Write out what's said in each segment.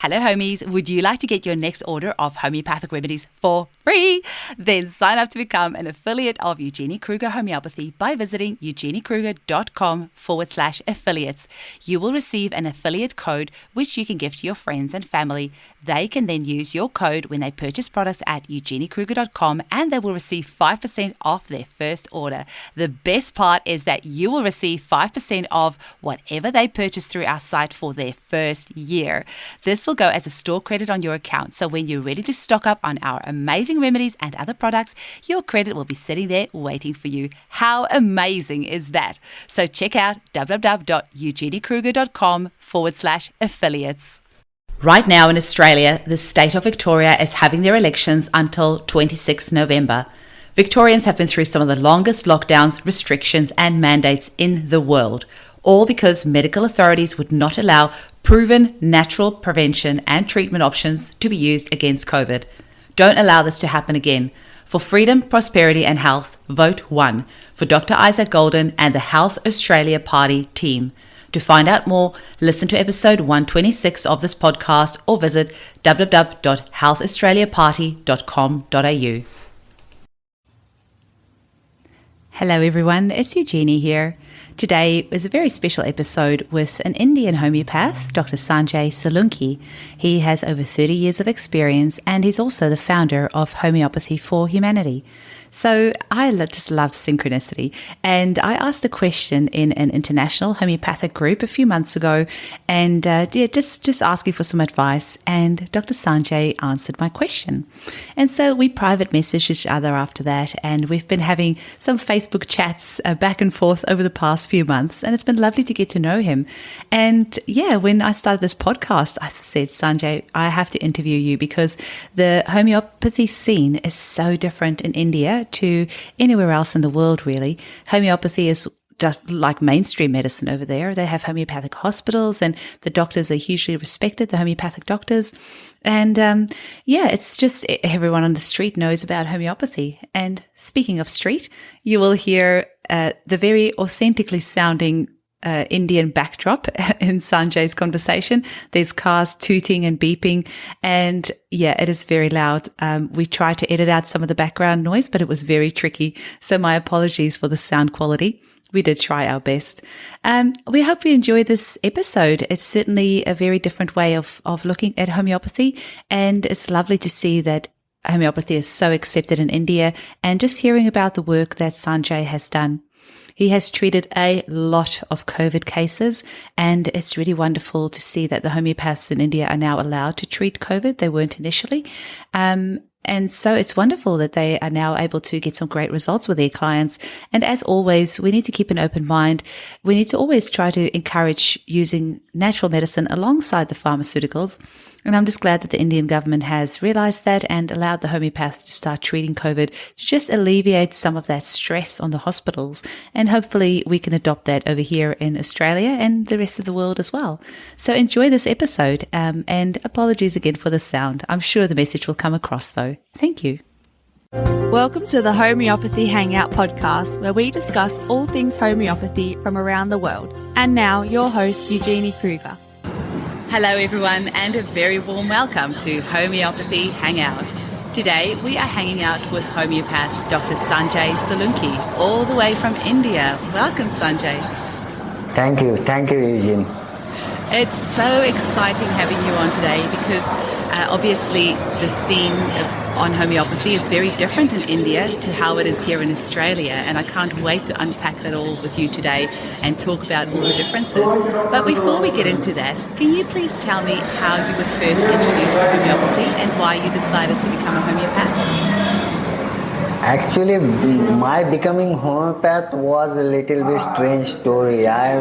Hello homies, would you like to get your next order of homeopathic remedies for free? Then sign up to become an affiliate of Eugenie Kruger Homeopathy by visiting eugeniekruger.com/affiliates. You will receive an affiliate code which you can give to your friends and family. They can then use your code when they purchase products at eugeniekruger.com and they will receive 5% off their first order. The best part is that you will receive 5% of whatever they purchase through our site for their first year. This will go as a store credit on your account, so when you're ready to stock up on our amazing remedies and other products, your credit will be sitting there waiting for you. How amazing is that? So check out www.eugeniekruger.com/affiliates. Right now in Australia, the state of Victoria is having their elections until 26 November. Victorians have been through some of the longest lockdowns, restrictions and mandates in the world, all because medical authorities would not allow proven natural prevention and treatment options to be used against COVID. Don't allow this to happen again. For freedom, prosperity and health, vote 1 for Dr. Isaac Golden and the Health Australia Party team. To find out more, listen to episode 126 of this podcast or visit www.healthaustraliaparty.com.au. Hello everyone, it's Eugenie here. Today was a very special episode with an Indian homeopath, Dr. Sanjay Solunke. He has over 30 years of experience and he's also the founder of Homeopathy for Humanity. So I just love synchronicity, and I asked a question in an international homeopathic group a few months ago, and just asking for some advice, and Dr. Sanjay answered my question. And so we private messaged each other after that, and we've been having some Facebook chats back and forth over the past few months, and it's been lovely to get to know him. And yeah, when I started this podcast, I said, Sanjay, I have to interview you because the homeopathy scene is so different in India to anywhere else in the world, really. Homeopathy is just like mainstream medicine over there. They have homeopathic hospitals and the doctors are hugely respected, the homeopathic doctors. And it's just everyone on the street knows about homeopathy. And speaking of street, you will hear the very authentically sounding Indian backdrop in Sanjay's conversation. There's cars tooting and beeping, and yeah, it is very loud. We tried to edit out some of the background noise, but it was very tricky. So my apologies for the sound quality. We did try our best. We hope you enjoy this episode. It's certainly a very different way of looking at homeopathy, and it's lovely to see that homeopathy is so accepted in India, and just hearing about the work that Sanjay has done. He has treated a lot of COVID cases, and it's really wonderful to see that the homeopaths in India are now allowed to treat COVID. They weren't initially. And so it's wonderful that they are now able to get some great results with their clients. And as always, we need to keep an open mind. We need to always try to encourage using natural medicine alongside the pharmaceuticals. And I'm just glad that the Indian government has realized that and allowed the homeopaths to start treating COVID to just alleviate some of that stress on the hospitals. And hopefully we can adopt that over here in Australia and the rest of the world as well. So enjoy this episode, and apologies again for the sound. I'm sure the message will come across though. Thank you. Welcome to the Homeopathy Hangout podcast, where we discuss all things homeopathy from around the world. And now your host, Eugenie Kruger. Hello everyone, and a very warm welcome to Homeopathy Hangout. Today we are hanging out with homeopath Dr. Sanjay Solunke, all the way from India. Welcome, Sanjay. Thank you, Eugene. It's so exciting having you on today because obviously the scene on homeopathy is very different in India to how it is here in Australia, and I can't wait to unpack that all with you today and talk about all the differences. But before we get into that, can you please tell me how you were first introduced to homeopathy and why you decided to become a homeopath? Actually, my becoming homeopath was a little bit strange story. I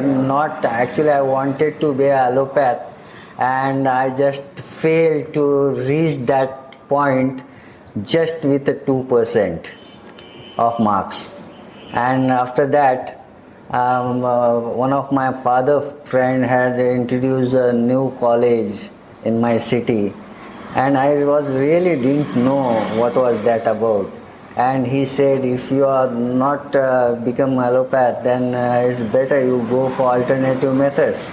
wanted to be a allopath, and I just failed to reach that point just with a 2% of marks. And after that, one of my father's friend had introduced a new college in my city, and I didn't know what was that about. And he said, if you are not become allopath, then it's better you go for alternative methods.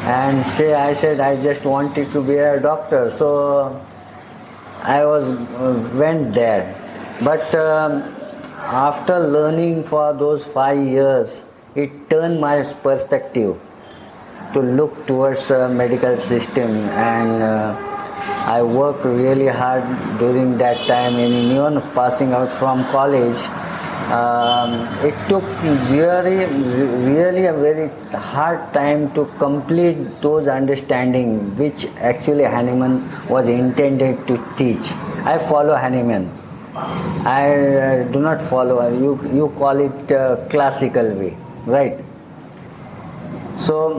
and I said I just wanted to be a doctor. So I went there. But after learning for those 5 years, it turned my perspective to look towards medical system, and I worked really hard during that time. And even passing out from college, it took really a very hard time to complete those understanding which actually Hahnemann was intended to teach. I follow Hahnemann. I do not follow, you call it classical way, right? So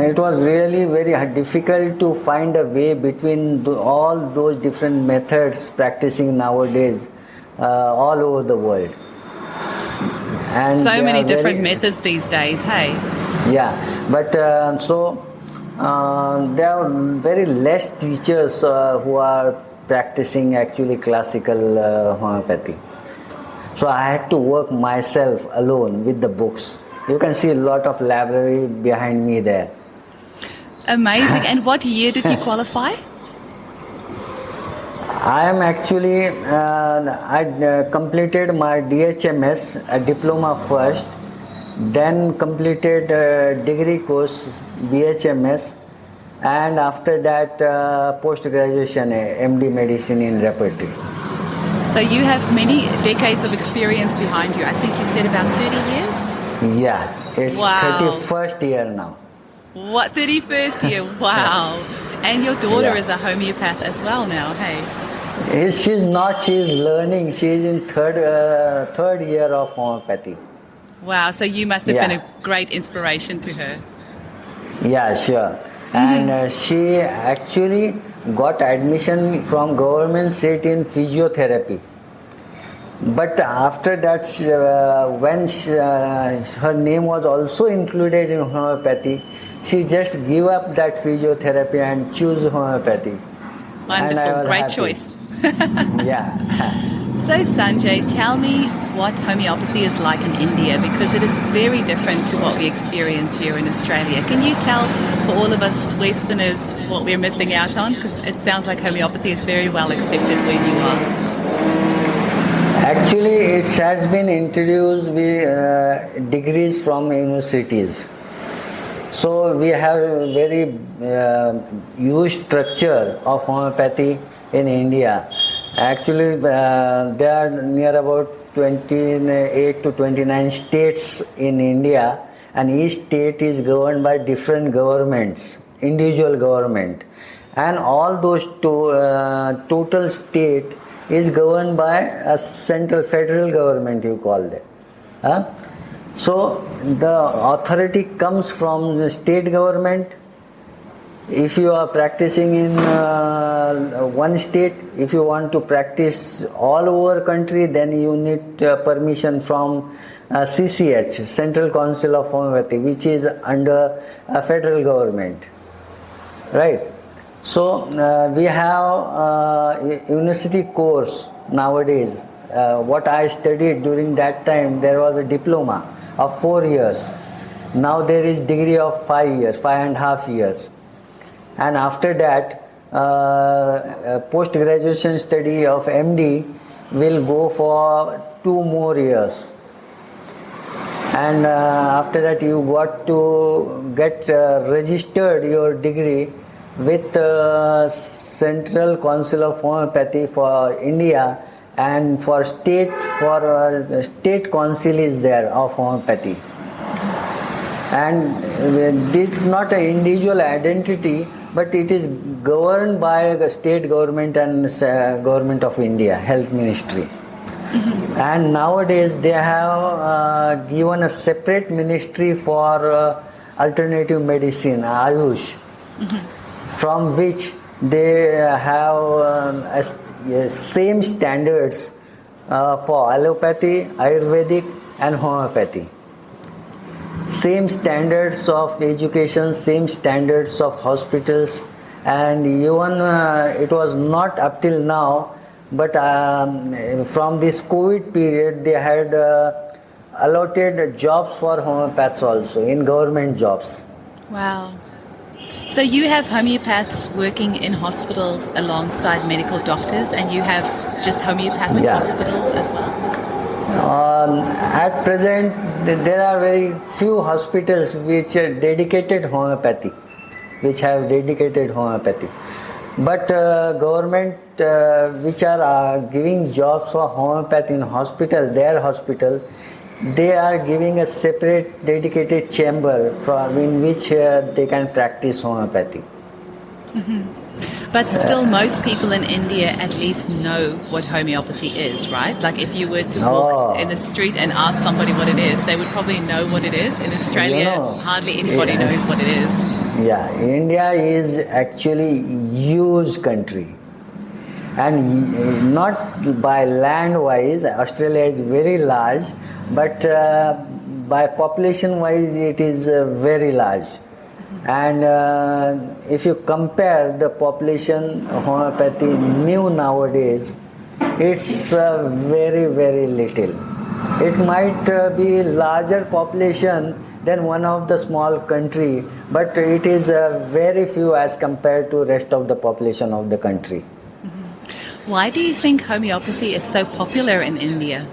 it was really very difficult to find a way between all those different methods practicing nowadays all over the world. And so many different methods these days, hey? Yeah, but there are very less teachers who are practicing actually classical homeopathy. So I had to work myself alone with the books. You can see a lot of library behind me there. Amazing. And what year did you qualify? I am actually, I completed my DHMS, a diploma first, then completed degree course, BHMS, and after that post-graduation, MD Medicine in Repertory. So you have many decades of experience behind you. I think you said about 30 years? Yeah, it's 31st year now. What, 31st year? Wow. And your daughter is a homeopath as well now, hey? She's not, she's learning. She's in third year of homeopathy. Wow, so you must have been a great inspiration to her. Yeah, sure. And she actually got admission from government seat in physiotherapy. But after that, when her name was also included in homeopathy, she just gave up that physiotherapy and chose homeopathy. Wonderful, great choice. Yeah. So Sanjay, tell me what homeopathy is like in India, because it is very different to what we experience here in Australia. Can you tell for all of us Westerners what we're missing out on? Because it sounds like homeopathy is very well accepted where you are. Actually, it has been introduced with degrees from universities. So we have a very huge structure of homeopathy in India. Actually, there are near about 28 to 29 states in India, and each state is governed by different governments, individual government. And all those total state is governed by a central federal government, you call it. So the authority comes from the state government. If you are practicing in one state, if you want to practice all over country, then you need permission from CCH, Central Council of Homeopathy, which is under a federal government, right? So we have university course nowadays. What I studied during that time, there was a diploma of 4 years. Now there is degree of 5 years, 5.5 years. And after that, post-graduation study of MD will go for 2 more years. And after that, you got to get registered your degree with Central Council of Homeopathy for India, and for state council is there of homeopathy. And it's not an individual identity, but it is governed by the state government and government of India, health ministry. And nowadays they have given a separate ministry for alternative medicine, Ayush, from which they have same standards for allopathy, Ayurvedic and homeopathy. Same standards of education, same standards of hospitals, and even it was not up till now, but from this COVID period they had allotted jobs for homeopaths also in government jobs. Wow. So you have homeopaths working in hospitals alongside medical doctors, and you have just homeopathic Yeah. hospitals as well? At present, there are very few hospitals which are dedicated homeopathy, which have dedicated homeopathy. But government which are giving jobs for homeopathy in hospital, their hospital, they are giving a separate dedicated chamber from in which they can practice homeopathy. But still, most people in India at least know what homeopathy is, right? Like if you were to walk in the street and ask somebody what it is, they would probably know what it is. In Australia, hardly anybody knows what it is. Yeah, India is actually huge country, and not by land wise. Australia is very large, but by population wise, it is very large. And if you compare the population homeopathy new nowadays, it's very very little. It might be larger population than one of the small country, but it is very few as compared to rest of the population of the country. Why do you think homeopathy is so popular in India?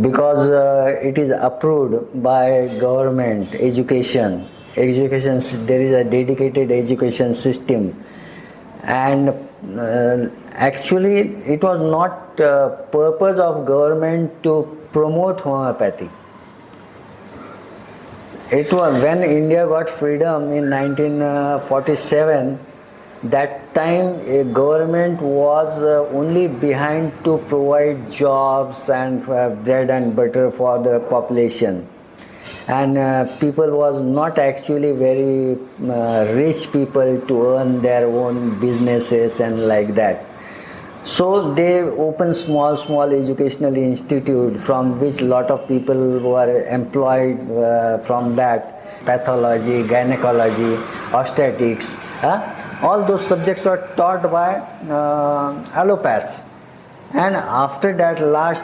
Because it is approved by government education. There is a dedicated education system, and actually it was not purpose of government to promote homeopathy. It was when India got freedom in 1947. That time a government was only behind to provide jobs and bread and butter for the population, and people was not actually very rich people to earn their own businesses and like that. So they opened small educational institute from which lot of people were employed from that. Pathology, gynecology, obstetrics, all those subjects were taught by allopaths. And after that last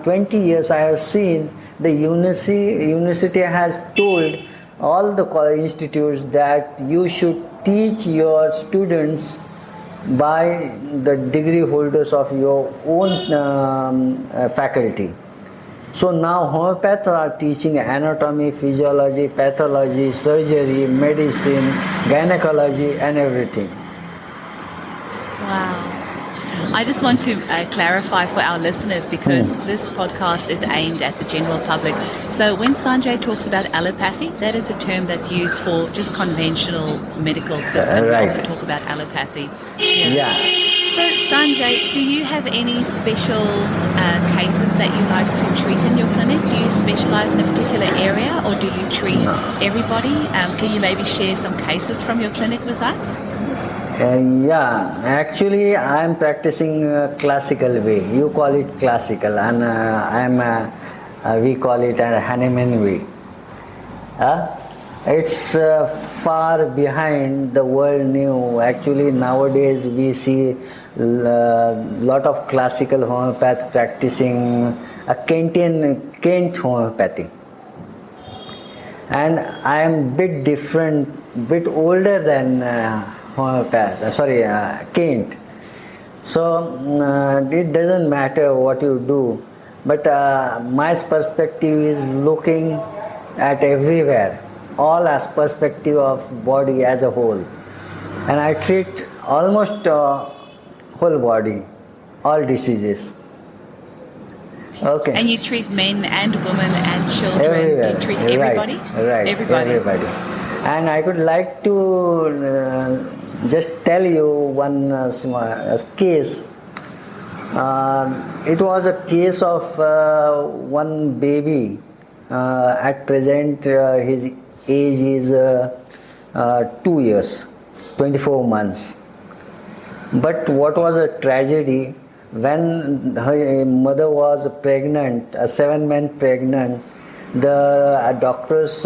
20 years I have seen the university has told all the college institutes that you should teach your students by the degree holders of your own faculty. So now homeopaths are teaching anatomy, physiology, pathology, surgery, medicine, gynecology and everything. Wow. I just want to clarify for our listeners, because this podcast is aimed at the general public. So when Sanjay talks about allopathy, that is a term that's used for just conventional medical system. Right. We often talk about allopathy. Yeah. So Sanjay, do you have any special cases that you like to treat in your clinic? Do you specialize in a particular area, or do you treat everybody? Can you maybe share some cases from your clinic with us? Yeah, actually I am practicing classical way. You call it classical, and we call it a Hahnemann way. It's far behind the world new. Actually nowadays we see lot of classical homeopath practicing a Kent homeopathy. And I am bit different, bit older than Kent. So it doesn't matter what you do, but my perspective is looking at everywhere, all as perspective of body as a whole, and I treat almost whole body, all diseases. Okay. And you treat men and women and children. Everywhere. Do you treat everybody? Right. Everybody. And I would like to just tell you one case. It was a case of one baby. At present, his age is 2 years, 24 months. But what was a tragedy, when her mother was pregnant, 7 months pregnant, the doctors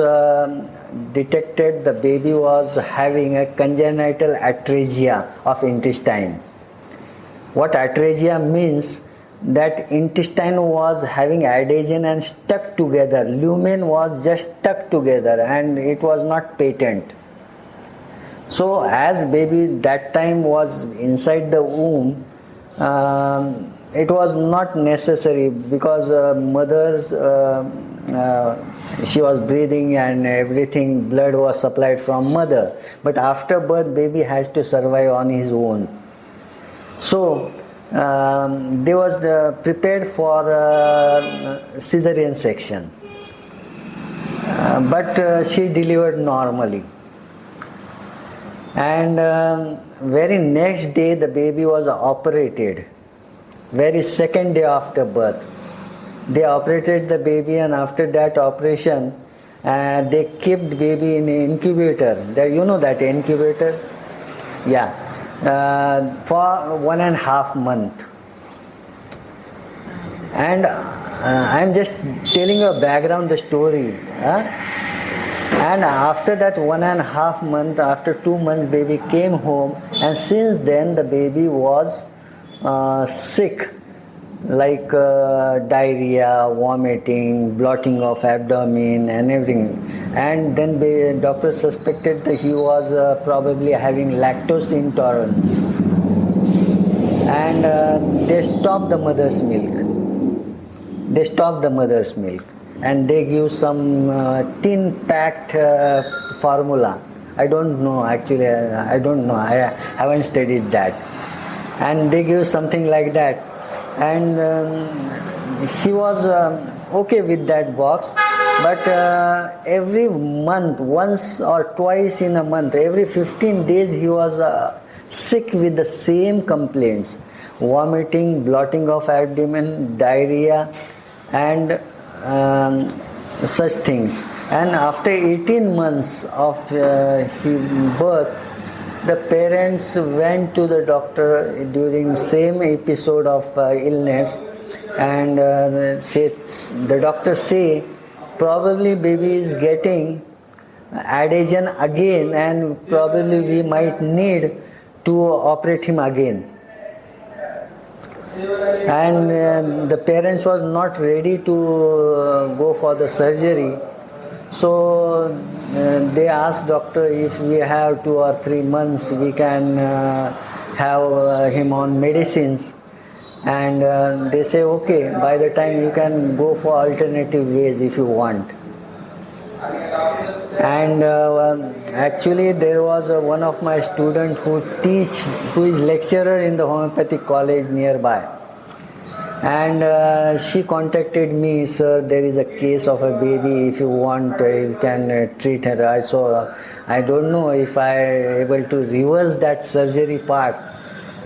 detected the baby was having a congenital atresia of intestine. What atresia means, that intestine was having adhesion and stuck together. Lumen was just stuck together and it was not patent. So as baby that time was inside the womb, it was not necessary because mother's she was breathing and everything, blood was supplied from mother. But after birth, baby has to survive on his own. So they was prepared for cesarean section, but she delivered normally. And very next day the baby was operated. Very second day after birth, they operated the baby, and after that operation, they kept baby in an incubator. You know that incubator? Yeah. For 1.5 months. And I'm just telling you a background, the story. And after that 1.5 months, after 2 months, baby came home, and since then the baby was sick, like diarrhea, vomiting, blotting of abdomen and everything. And then the doctor suspected that he was probably having lactose intolerance, and they stopped the mother's milk. And they give some tin packed formula. I don't know, actually, I don't know, I haven't studied that. And they give something like that. And he was okay with that box, but every month, once or twice in a month, every 15 days he was sick with the same complaints: vomiting, blotting of abdomen, diarrhea, and such things. And after 18 months of his birth, the parents went to the doctor during same episode of illness, and the doctor say probably baby is getting adhesion again, and probably we might need to operate him again. And the parents was not ready to go for the surgery. So they asked doctor if we have 2 or 3 months we can have him on medicines, and they say okay, by the time you can go for alternative ways if you want. And actually there was one of my students who is lecturer in the homeopathic college nearby, and she contacted me, sir, there is a case of a baby, if you want you can treat her. I don't know if I able to reverse that surgery part,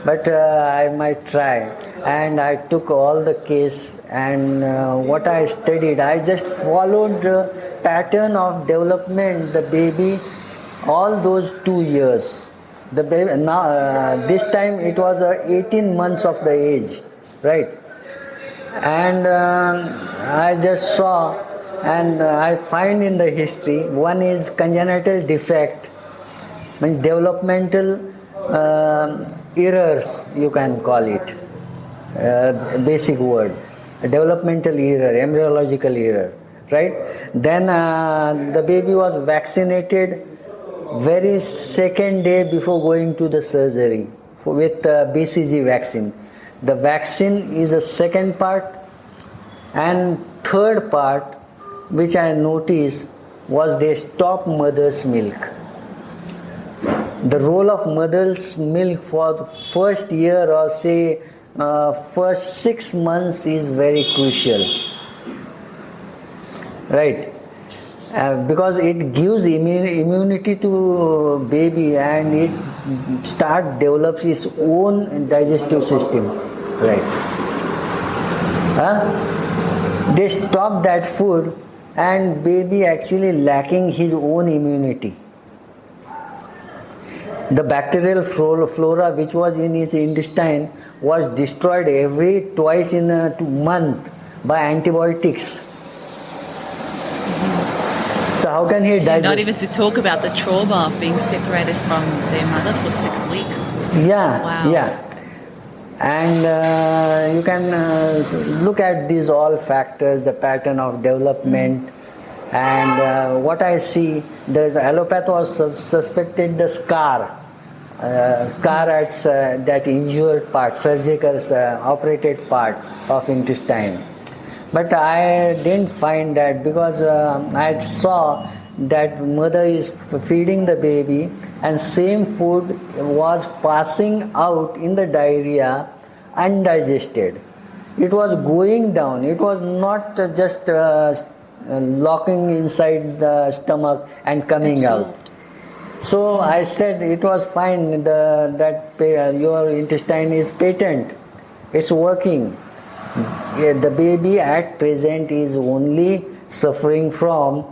but I might try. And I took all the case, and what I studied, I just followed the pattern of development the baby all those 2 years. The baby now this time it was 18 months of the age, right? And I just saw, and I find in the history, one is congenital defect, means developmental errors, you can call it, basic word, developmental error, embryological error, right? Then the baby was vaccinated very second day before going to the surgery with BCG vaccine. The vaccine is the second part, and third part which I noticed was they stopped mother's milk. The role of mother's milk for the first year, or say first 6 months, is very crucial, right? Because it gives immunity to baby, and it develops its own digestive system, right? They stop that food, and baby actually lacking his own immunity. The bacterial flora which was in his intestine was destroyed twice in a month by antibiotics. So how can he digest? Not even to talk about the trauma of being separated from their mother for 6 weeks. Yeah, wow. Yeah. And you can look at these all factors, the pattern of development. And what I see, the allopath was suspected the scar at that injured part, surgical operated part of intestine. But I didn't find that, because I saw that mother is feeding the baby and same food was passing out in the diarrhea undigested. It was going down. It was not just locking inside the stomach and coming out. So I said it was fine, that your intestine is patent, it's working. The baby at present is only suffering from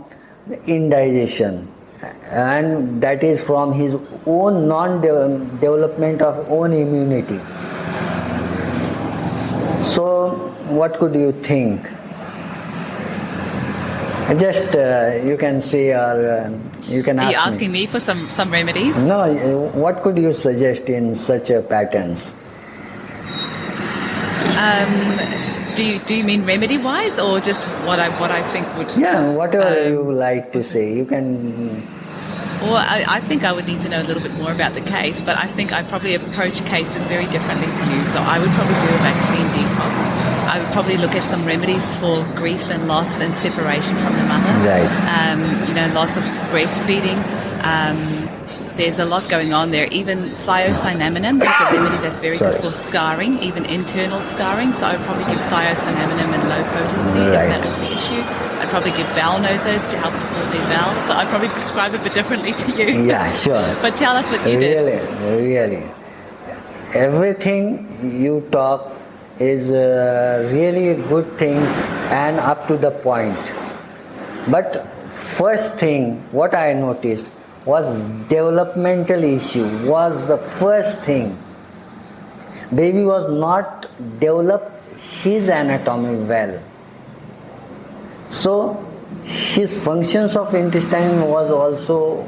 indigestion, and that is from his own non-development of own immunity. So what could you think? Just you can say, or you can ask me. Are you asking me for some remedies? No, what could you suggest in such patterns? Do you mean remedy wise, or just what I think would? Yeah, whatever you like to say, you can. Well, I think I would need to know a little bit more about the case, but I think I probably approach cases very differently to you. So I would probably do a vaccine detox. I would probably look at some remedies for grief and loss and separation from the mother. Right. Loss of breastfeeding. There's a lot going on there. Even thiocyanamide is a remedy that's very good for scarring, even internal scarring. So I would probably give thiocyanamide and low potency if that was the issue. I'd probably give bowel nosos to help support their bowels. So I'd probably prescribe it, but differently to you. Yeah, sure. But tell us what you did. Really. Everything you talk is really good things and up to the point. But first thing, what I noticed was developmental issue was the first thing. Baby was not developed his anatomy well. So his functions of intestine was also,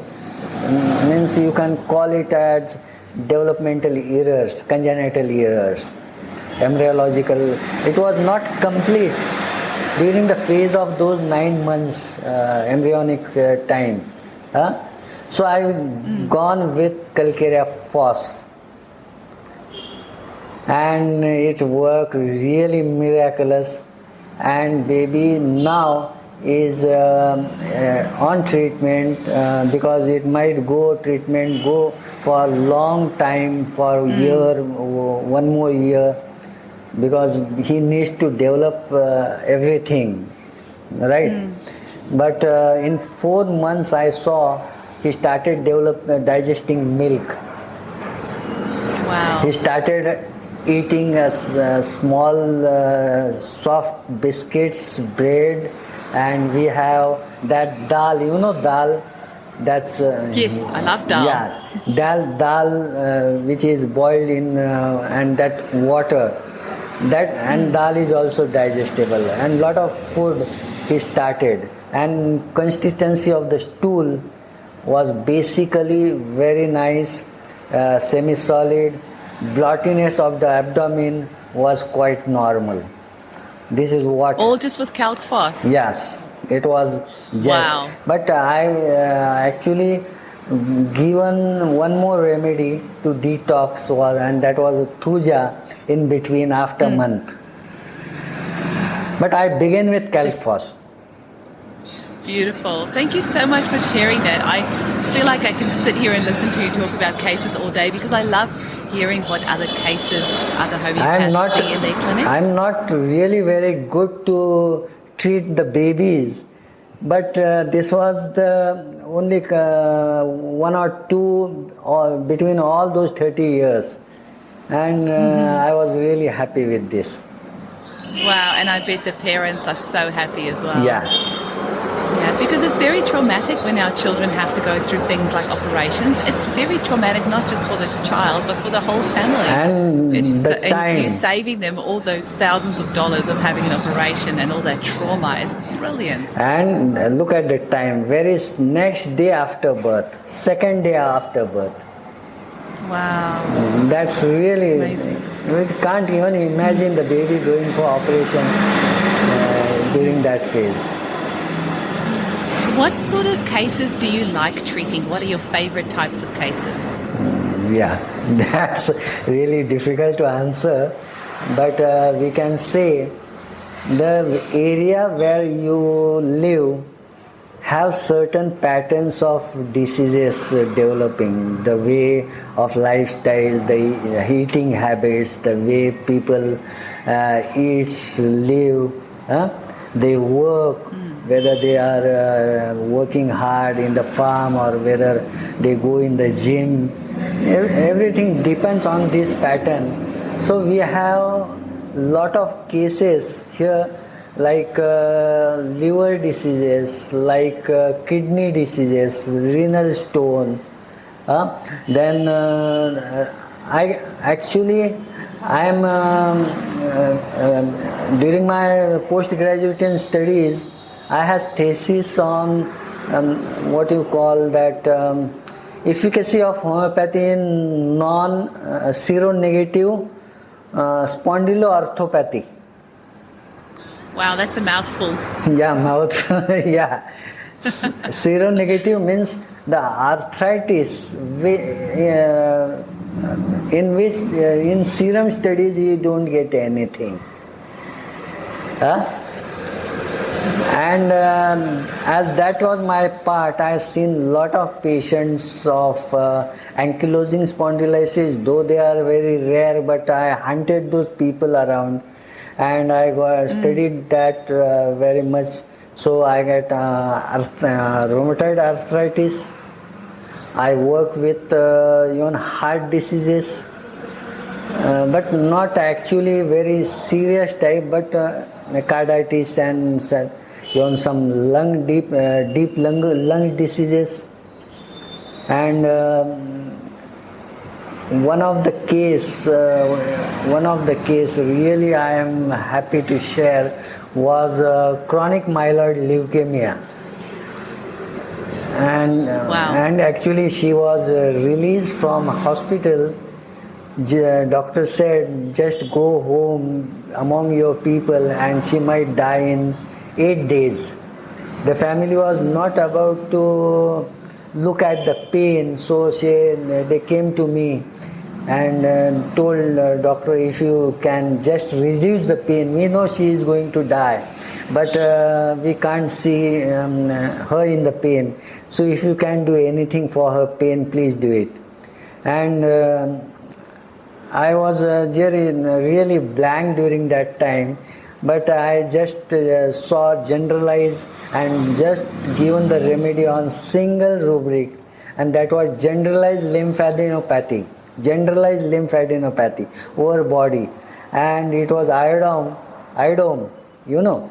means you can call it as developmental errors, congenital errors, embryological. It was not complete during the phase of those 9 months embryonic time. So I've gone with Calcarea Phos, and it worked really miraculous, and baby now is on treatment because it might go for a long time, for a year, 1 more year, because he needs to develop everything, right? But in 4 months I saw he started digesting milk. Wow. He started eating small soft biscuits, bread, and we have that dal. You know dal? That's yes, I love dal. Yeah, dal which is boiled in and that water. And dal is also digestible. And lot of food he started. And consistency of the stool was basically very nice, semi-solid. Blottiness of the abdomen was quite normal. This is what... All just with Calc Phos? Yes, it was just... Wow. But I actually given one more remedy to detox, and that was Thuja in between after month. But I began with Calc Phos. Beautiful. Thank you so much for sharing that. I feel like I can sit here and listen to you talk about cases all day, because I love hearing what other cases other homeopaths see in their clinic. I'm not really very good to treat the babies, but this was the only 1 or 2 between all those 30 years. And I was really happy with this. Wow, and I bet the parents are so happy as well. Yeah. Yeah, because it's very traumatic when our children have to go through things like operations. It's very traumatic, not just for the child, but for the whole family. And and you saving them all those thousands of dollars of having an operation and all that trauma is brilliant. And look at the time. Very next day after birth, second day after birth. Wow. That's really amazing. We can't even imagine the baby going for operation during that phase. What sort of cases do you like treating? What are your favorite types of cases? Yeah, that's really difficult to answer, but we can say the area where you live have certain patterns of diseases developing, the way of lifestyle, the eating habits, the way people eat, live, they work, whether they are working hard in the farm or whether they go in the gym. Everything depends on this pattern. So we have lot of cases here like liver diseases, like kidney diseases, renal stone. Then I am during my postgraduate studies, I had thesis on what you call that efficacy of homeopathy in non-seronegative spondyloarthropathy. Wow, that's a mouthful. Yeah, mouth. Yeah. Seronegative means the arthritis in which in serum studies you don't get anything. And as that was my part, I have seen lot of patients of ankylosing spondylisis, though they are very rare, but I hunted those people around and I studied that very much. So I get rheumatoid arthritis. I work with even heart diseases, but not actually very serious type, but carditis and even some deep lung diseases. And one of the case really I am happy to share was chronic myeloid leukemia. And and actually she was released from hospital. Doctor said just go home among your people and she might die in 8 days. The family was not about to look at the pain, so they came to me and told doctor, if you can just reduce the pain, we know she is going to die, but we can't see her in the pain, so if you can do anything for her pain, please do it. And I was really blank during that time, but I just saw generalized and just given the remedy on single rubric, and that was generalized lymphadenopathy over body, and it was iodome, you know.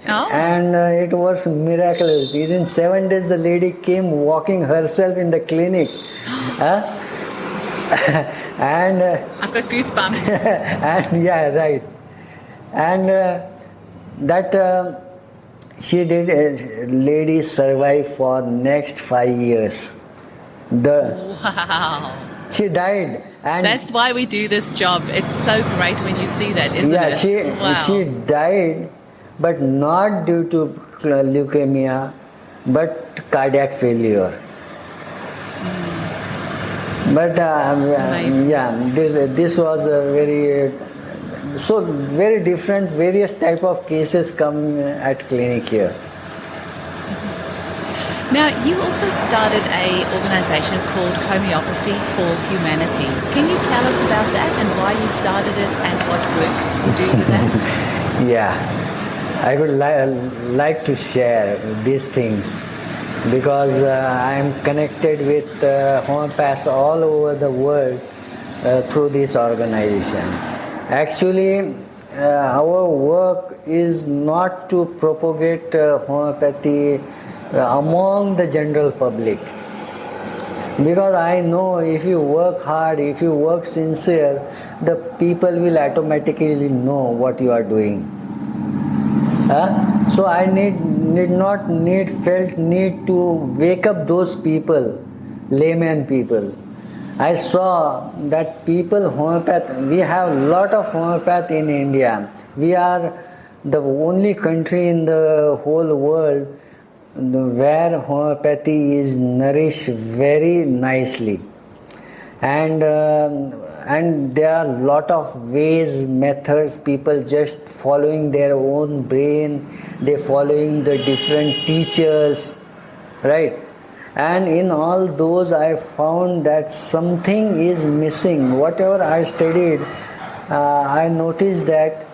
Oh. And it was miraculous. Within 7 days, the lady came walking herself in the clinic. And I've got goosebumps. and yeah, right. And that she did. Lady survived for next 5 years. Wow. She died, and that's why we do this job. It's so great when you see that, isn't it? She died, but not due to leukemia, but cardiac failure. But this was a very different, various type of cases come at clinic here. Now, you also started a organisation called Homeopathy for Humanity. Can you tell us about that and why you started it and what work you do with that? Yeah, I would like to share these things because I am connected with homeopaths all over the world through this organization. Actually, our work is not to propagate homeopathy among the general public, because I know if you work hard, if you work sincere, the people will automatically know what you are doing. So I felt need to wake up those people, layman people, I saw that people homeopath, we have lot of homeopath in India. We are the only country in the whole world where homeopathy is nourished very nicely. And there are lot of ways, methods, people just following their own brain, they following the different teachers, right? And in all those I found that something is missing. Whatever I studied, I noticed that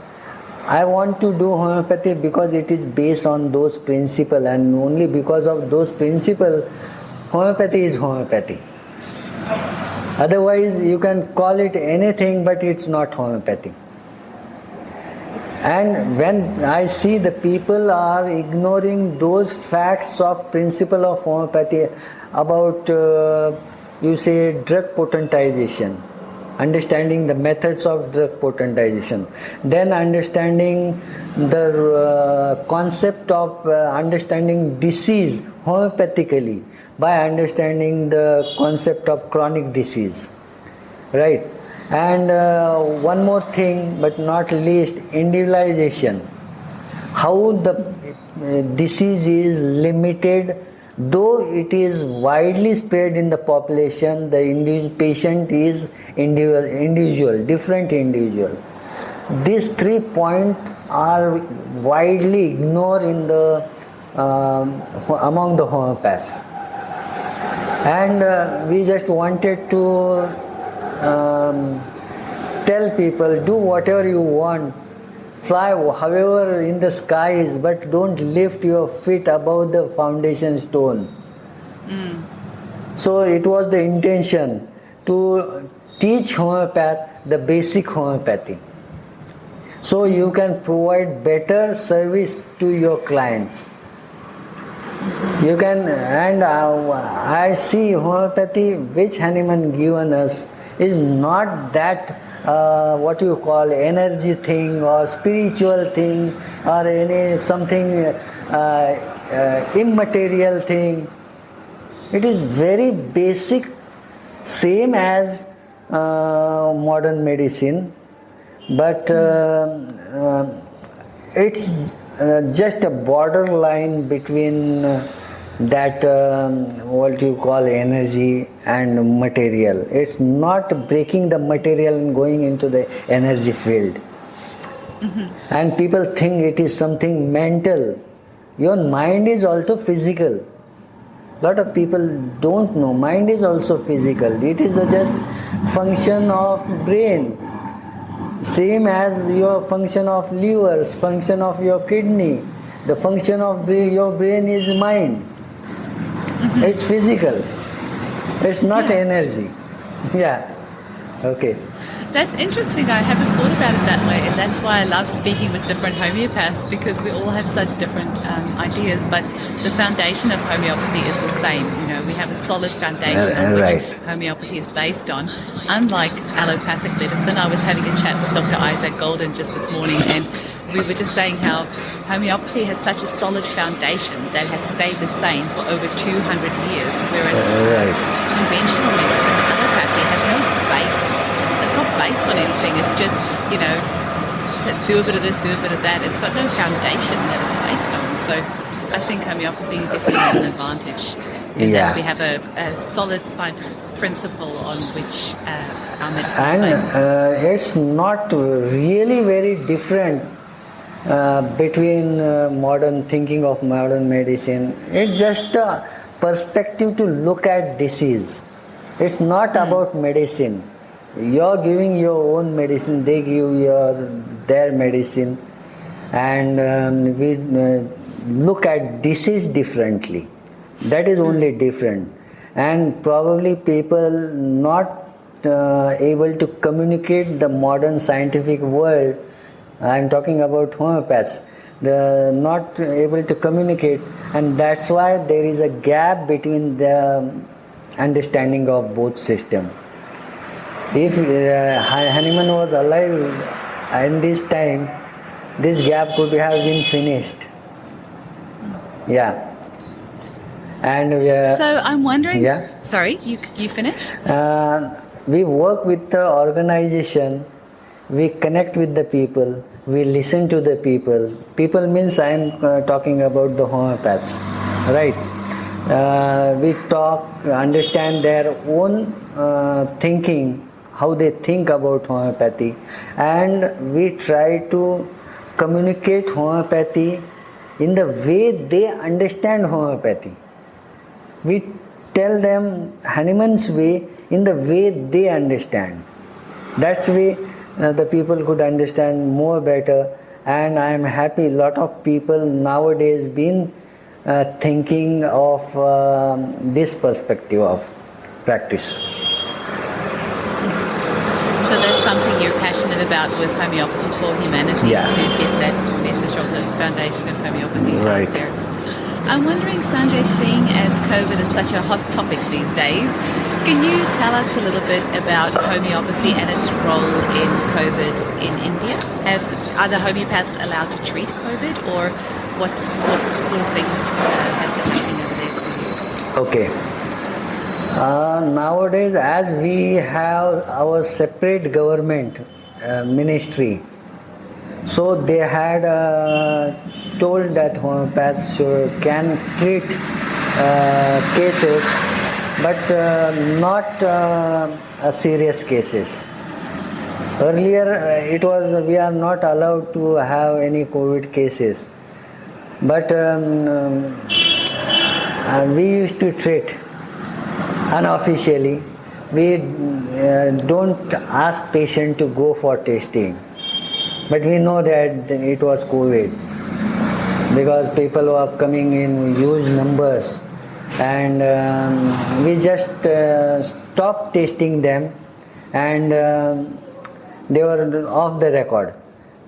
I want to do homeopathy because it is based on those principles, and only because of those principles homeopathy is homeopathy. Otherwise you can call it anything, but it's not homeopathy. And when I see the people are ignoring those facts of principle of homeopathy about you say drug potentization, understanding the methods of drug potentization, then understanding the concept of understanding disease homeopathically by understanding the concept of chronic disease, right? And one more thing, but not least, individualization. How the disease is limited, though it is widely spread in the population, the patient is individual, different individual. These 3 points are widely ignored in the among the homeopaths. And we just wanted to tell people, do whatever you want, fly however in the skies, but don't lift your feet above the foundation stone. So it was the intention to teach homeopath the basic homeopathy, so you can provide better service to your clients. You can, and I see homeopathy which Hanuman given us is not that what you call energy thing or spiritual thing or any something immaterial thing. It is very basic, same as modern medicine, but it's just a borderline between that what you call energy and material. It's not breaking the material and going into the energy field. And people think it is something mental. Your mind is also physical. Lot of people don't know mind is also physical. It is a just function of brain, same as your function of liver, function of your kidney. The function of your brain is mind. It's physical. It's not energy. Yeah. Okay. That's interesting. I haven't thought about it that way, and that's why I love speaking with different homeopaths, because we all have such different ideas, but the foundation of homeopathy is the same. You know, we have a solid foundation on which homeopathy is based on. Unlike allopathic medicine, I was having a chat with Dr. Isaac Golden just this morning, and we were just saying how homeopathy has such a solid foundation that has stayed the same for over 200 years, whereas conventional medicine, allopathy, has no base. It's not based on anything. It's just, you know, to do a bit of this, do a bit of that. It's got no foundation that it's based on. So I think homeopathy definitely has an advantage in that we have a solid scientific principle on which our medicine is based. And it's not really very different between modern thinking of modern medicine. It's just a perspective to look at disease. It's not about medicine. You're giving your own medicine, they give their medicine, and we look at disease differently. That is only different. And probably people not able to communicate the modern scientific world. I'm talking about homeopaths. They're not able to communicate, and that's why there is a gap between the understanding of both systems. If Hanuman was alive in this time, this gap could have been finished. Yeah. And So I'm wondering. Yeah. Sorry, you finish? We work with the organization, we connect with the people, we listen to the people. People means I am talking about the homeopaths, right? We talk, understand their own thinking, how they think about homeopathy, and we try to communicate homeopathy in the way they understand homeopathy. We tell them Hanuman's way in the way they understand. That's way the people could understand more better, and I am happy lot of people nowadays been thinking of this perspective of practice. So that's something you're passionate about with Homeopathy for Humanity, Yeah. to get that message of the foundation of homeopathy Right. out there. I'm wondering, Sanjay, seeing as COVID is such a hot topic these days, can you tell us a little bit about homeopathy and its role in COVID in India? Are the homeopaths allowed to treat COVID, or what sort of things has been happening over there for you? Okay. Nowadays, as we have our separate government ministry, so they had told that homeopaths can treat cases, but not serious cases. Earlier, it was we are not allowed to have any COVID cases, but we used to treat unofficially. We don't ask patient to go for testing. But we know that it was COVID because people were coming in huge numbers, and we just stopped testing them, and they were off the record.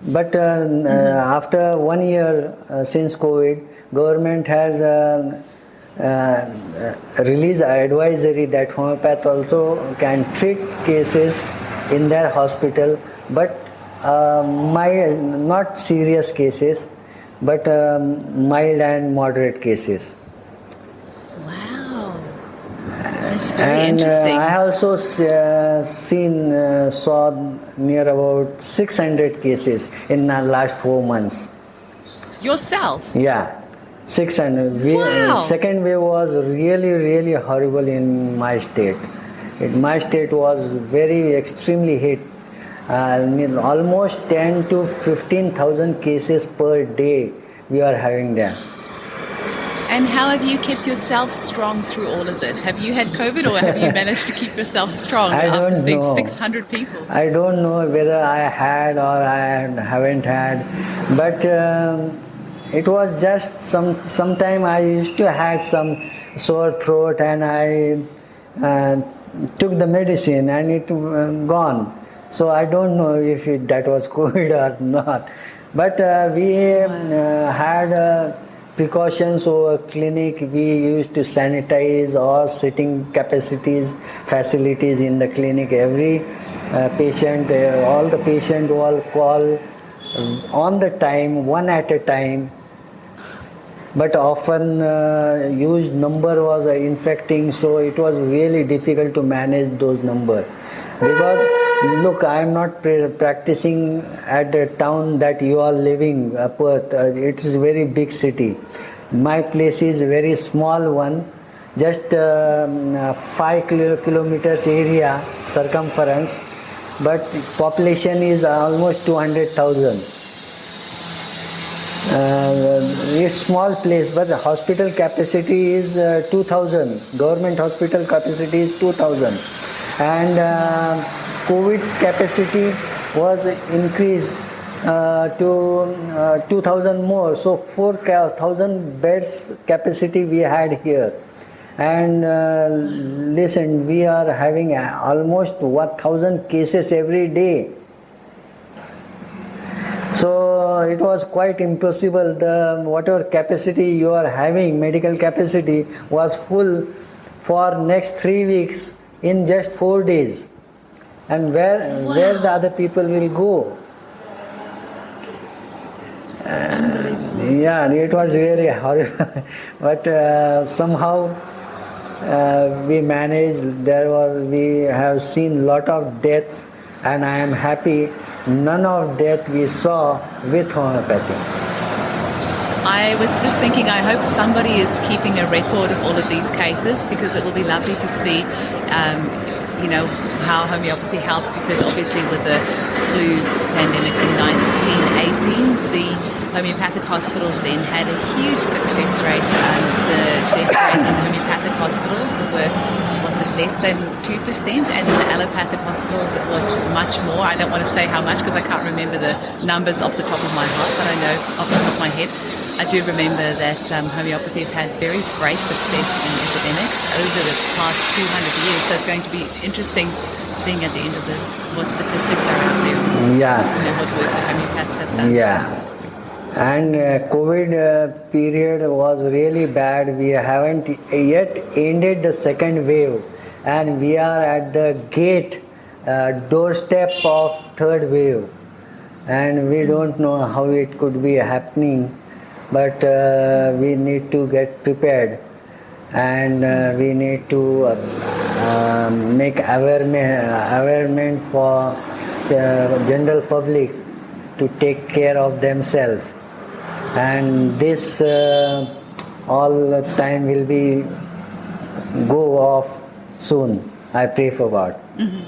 But after 1 year since COVID, government has released advisory that homeopath also can treat cases in their hospital, but not serious cases, but mild and moderate cases. Wow, that's very And interesting. I also saw near about 600 cases in the last 4 months. Yourself? Yeah, 600. Wow. Second wave was really, really horrible in my state. My state was very extremely hit. Almost 10 to 15,000 cases per day we are having there. And how have you kept yourself strong through all of this? Have you had COVID, or have you managed to keep yourself strong I after don't seeing know. 600 people? I don't know whether I had or I haven't had, but it was just sometime I used to had some sore throat, and I took the medicine and it gone. So I don't know if that was COVID or not. But we had precautions over clinic. We used to sanitize all sitting facilities in the clinic. Every patient, all the patient will call on the time, one at a time. But often huge number was infecting, so it was really difficult to manage those numbers. Because look, I am not practicing at the town that you are living, Perth. It is a very big city. My place is very small one, just 5 kilometers area circumference, but population is almost 200,000. It's small place, but the hospital capacity is 2,000. Government hospital capacity is 2,000, and COVID capacity was increased to 2,000 more. So 4,000 beds capacity we had here. And listen, we are having almost 1,000 cases every day. So it was quite impossible. Whatever capacity you are having, medical capacity, was full for next 3 weeks in just 4 days. And where the other people will go? Yeah, it was really horrible, but somehow we managed. We have seen lot of deaths, and I am happy none of death we saw with homeopathy. I was just thinking, I hope somebody is keeping a record of all of these cases, because it will be lovely to see, how homeopathy helps, because obviously with the flu pandemic in 1918, the homeopathic hospitals then had a huge success rate. The death rate in homeopathic hospitals was it less than 2%, and in the allopathic hospitals it was much more. I don't want to say how much because I can't remember the numbers off the top of my head, but I know off the top of my head, I do remember that homeopathy has had very great success in epidemics over the past 200 years. So it's going to be interesting seeing at the end of this what statistics are out there. Yeah. What work the homeopaths have done. Yeah. And COVID period was really bad. We haven't yet ended the second wave, and we are at the doorstep of third wave, and we don't know how it could be happening, but we need to get prepared, and we need to make awareness for the general public to take care of themselves. And this all the time will be go off soon. I pray for God. Mm-hmm.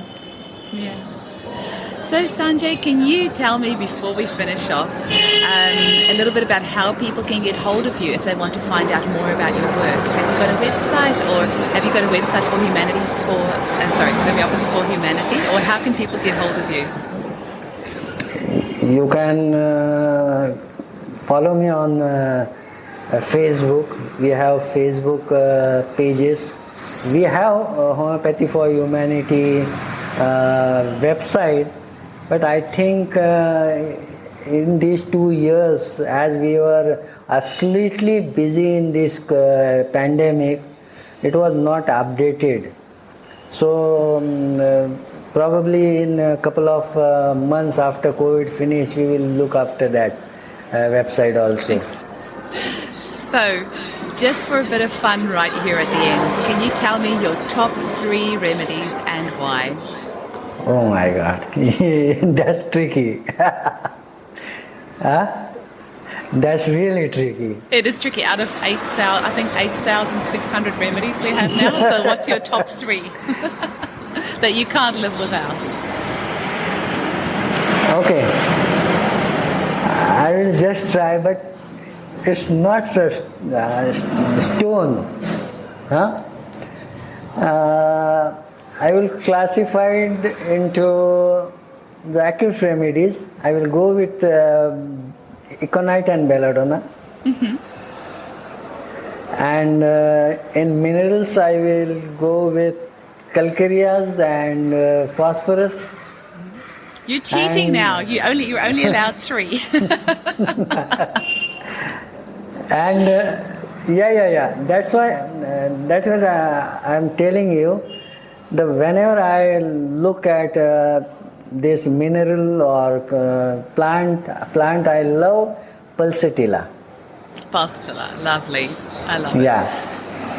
Yeah. So Sanjay, can you tell me before we finish off a little bit about how people can get hold of you if they want to find out more about your work? Have you got a website, or have you got a website for Homeopathy for Humanity, or how can people get hold of you? You can follow me on Facebook. We have Facebook pages. We have Homeopathy for Humanity website, but I think in these 2 years, as we were absolutely busy in this pandemic, it was not updated. So probably in a couple of months after COVID finish, we will look after that website also. So, just for a bit of fun right here at the end, can you tell me your top 3 remedies and why? Oh my God, that's tricky. That's really tricky. It is tricky. Out of 8,600 remedies we have now, so what's your top 3 that you can't live without? Okay, I will just try, but it's not so stone. I will classify it into the acute remedies. I will go with aconite and belladonna. Mm-hmm. And in minerals, I will go with calcareous and phosphorus. You're cheating now. You're only allowed 3. And yeah. That's why I'm telling you. Whenever I look at this mineral or plant, I love pulsatilla. Pulsatilla, lovely. I love it. Yeah,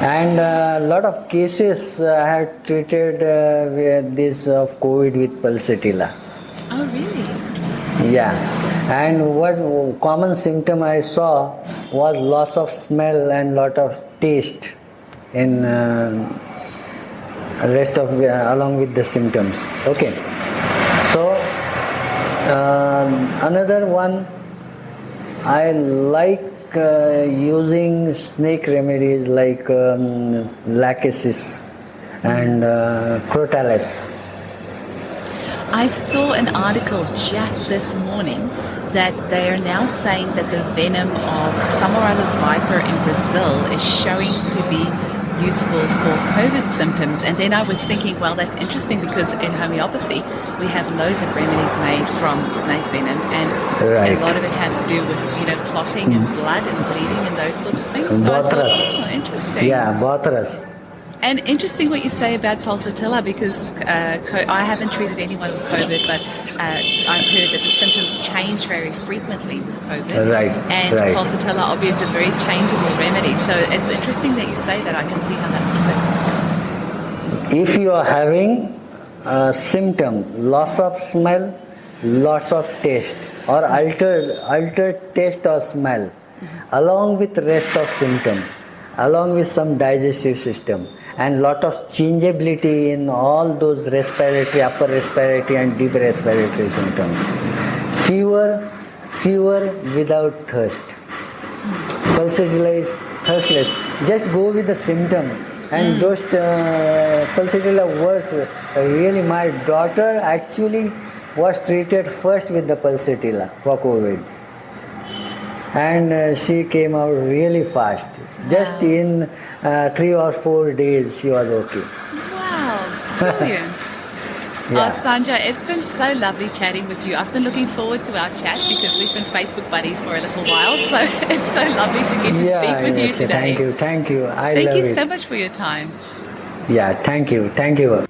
and a lot of cases I have treated with this of COVID with pulsatilla. Oh, really? Interesting. Yeah, and what common symptom I saw was loss of smell and lot of taste in rest of along with the symptoms. Okay, so another one, I like using snake remedies like lachesis and crotalus. I saw an article just this morning that they are now saying that the venom of some or other viper in Brazil is showing to be useful for COVID symptoms. And then I was thinking, well, that's interesting, because in homeopathy we have loads of remedies made from snake venom, and right. a lot of it has to do with clotting and blood and bleeding and those sorts of things. So I thought, interesting. Yeah, Bothras. And interesting what you say about pulsatilla, because I haven't treated anyone with COVID, but I've heard that the symptoms change very frequently with COVID. Right, And right. pulsatilla obviously is a very changeable remedy. So it's interesting that you say that. I can see how that would fit. If you are having a symptom, loss of smell, loss of taste, or altered taste or smell, along with rest of symptom, along with some digestive system, and lot of changeability in all those respiratory, upper respiratory and deep respiratory symptoms. Fever without thirst. Pulsatilla is thirstless. Just go with the symptom. And those pulsatilla works. Really, my daughter actually was treated first with the pulsatilla for COVID. And she came out really fast. Just in 3 or 4 days, she was okay. Wow, brilliant. Yeah. Oh, Sanjay, it's been so lovely chatting with you. I've been looking forward to our chat because we've been Facebook buddies for a little while. So it's so lovely to get to speak with you today. Thank you. Thank you so much for your time. Yeah, thank you.